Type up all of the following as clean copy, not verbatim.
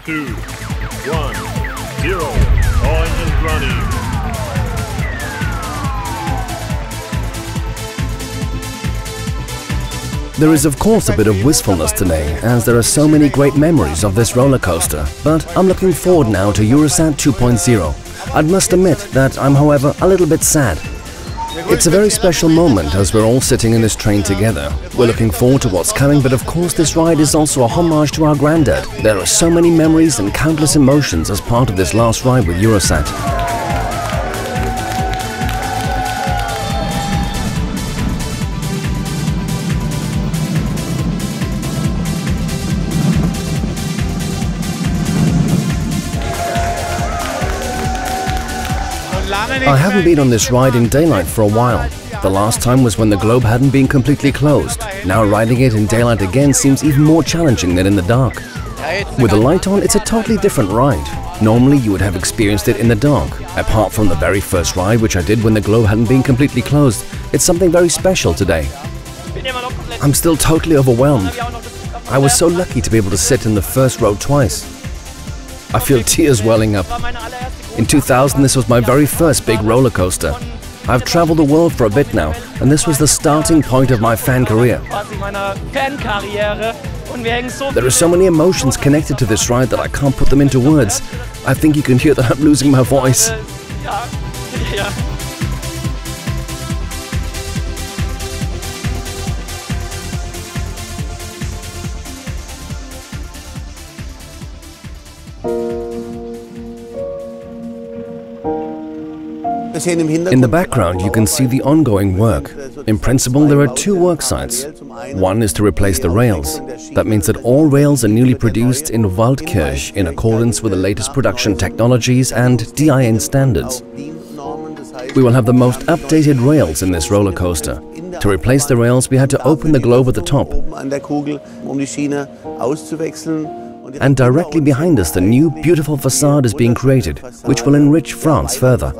2, 1, 0. All engines running. There is of course a bit of wistfulness today, as there are so many great memories of this roller coaster, but I'm looking forward now to Eurosat 2.0. I must admit that I'm, however, a little bit sad. It's a very special moment as we're all sitting in this train together. We're looking forward to what's coming, but of course this ride is also a homage to our granddad. There are so many memories and countless emotions as part of this last ride with Eurosat. I haven't been on this ride in daylight for a while. The last time was when the globe hadn't been completely closed. Now riding it in daylight again seems even more challenging than in the dark. With the light on, it's a totally different ride. Normally you would have experienced it in the dark. Apart from the very first ride, which I did when the globe hadn't been completely closed, it's something very special today. I'm still totally overwhelmed. I was so lucky to be able to sit in the first row twice. I feel tears welling up. In 2000, this was my very first big roller coaster. I've traveled the world for a bit now, and this was the starting point of my fan career. There are so many emotions connected to this ride that I can't put them into words. I think you can hear that I'm losing my voice. In the background, you can see the ongoing work. In principle, there are two work sites. One is to replace the rails. That means that all rails are newly produced in Waldkirch in accordance with the latest production technologies and DIN standards. We will have the most updated rails in this roller coaster. To replace the rails, we had to open the globe at the top. And directly behind us, the new beautiful facade is being created, which will enrich France further.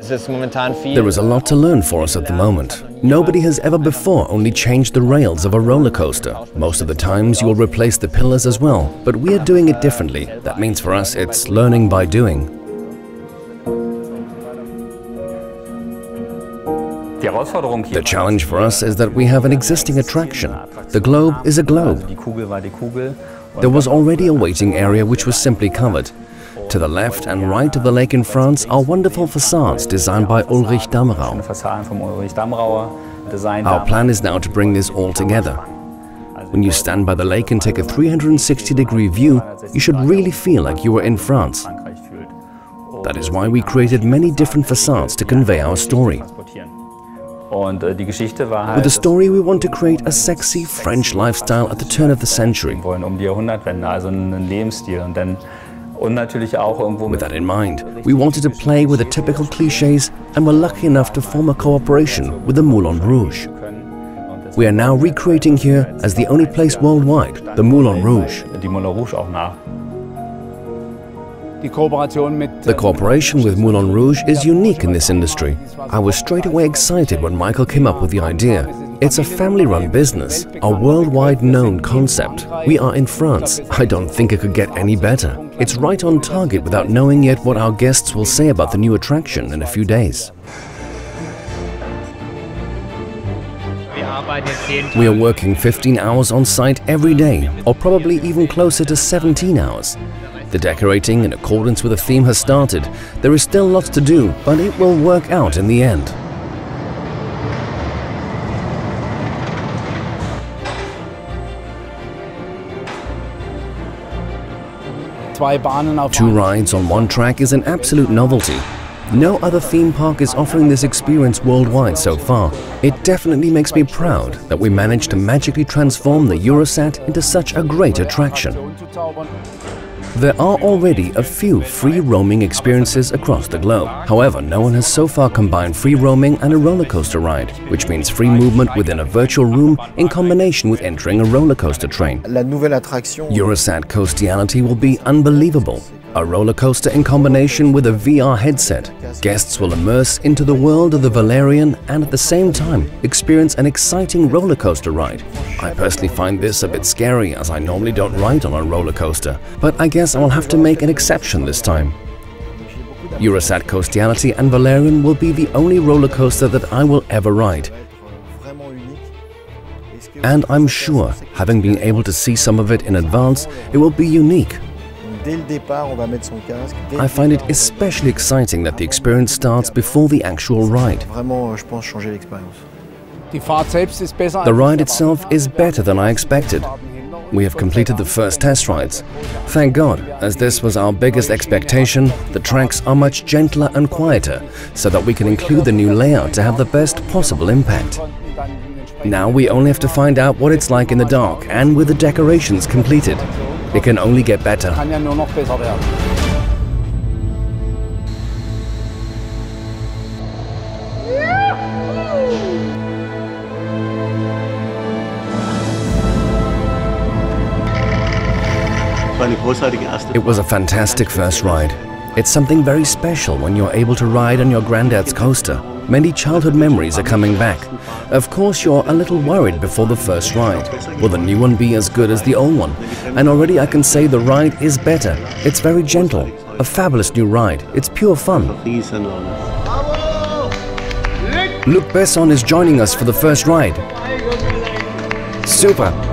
There is a lot to learn for us at the moment. Nobody has ever before only changed the rails of a roller coaster. Most of the times you will replace the pillars as well, but we are doing it differently. That means for us it's learning by doing. The challenge for us is that we have an existing attraction. The globe is a globe. There was already a waiting area which was simply covered. To the left and right of the lake in France are wonderful facades designed by Ulrich Dammerau. Our plan is now to bring this all together. When you stand by the lake and take a 360-degree view, you should really feel like you were in France. That is why we created many different facades to convey our story. With the story, we want to create a sexy French lifestyle at the turn of the century. With that in mind, we wanted to play with the typical clichés and were lucky enough to form a cooperation with the Moulin Rouge. We are now recreating here as the only place worldwide, the Moulin Rouge. The cooperation with Moulin Rouge is unique in this industry. I was straight away excited when Michael came up with the idea. It's a family-run business, a worldwide known concept. We are in France. I don't think it could get any better. It's right on target without knowing yet what our guests will say about the new attraction in a few days. We are working 15 hours on site every day, or probably even closer to 17 hours. The decorating in accordance with the theme has started. There is still lots to do, but it will work out in the end. Two rides on one track is an absolute novelty. No other theme park is offering this experience worldwide so far. It definitely makes me proud that we managed to magically transform the Eurosat into such a great attraction. There are already a few free roaming experiences across the globe. However, no one has so far combined free roaming and a roller coaster ride, which means free movement within a virtual room in combination with entering a roller coaster train. Eurosat Coastiality will be unbelievable. A roller coaster in combination with a VR headset. Guests will immerse into the world of the Valerian and at the same time experience an exciting roller coaster ride. I personally find this a bit scary as I normally don't ride on a roller coaster, but I guess I will have to make an exception this time. Eurosat Coastiality and Valerian will be the only roller coaster that I will ever ride. And I'm sure, having been able to see some of it in advance, it will be unique. I find it especially exciting that the experience starts before the actual ride. The ride itself is better than I expected. We have completed the first test rides. Thank God, as this was our biggest expectation, the tracks are much gentler and quieter, so that we can include the new layout to have the best possible impact. Now we only have to find out what it's like in the dark, and with the decorations completed. It can only get better. It was a fantastic first ride. It's something very special when you're able to ride on your granddad's coaster. Many childhood memories are coming back. Of course, you're a little worried before the first ride. Will the new one be as good as the old one? And already I can say the ride is better. It's very gentle. A fabulous new ride. It's pure fun. Luc Besson is joining us for the first ride. Super!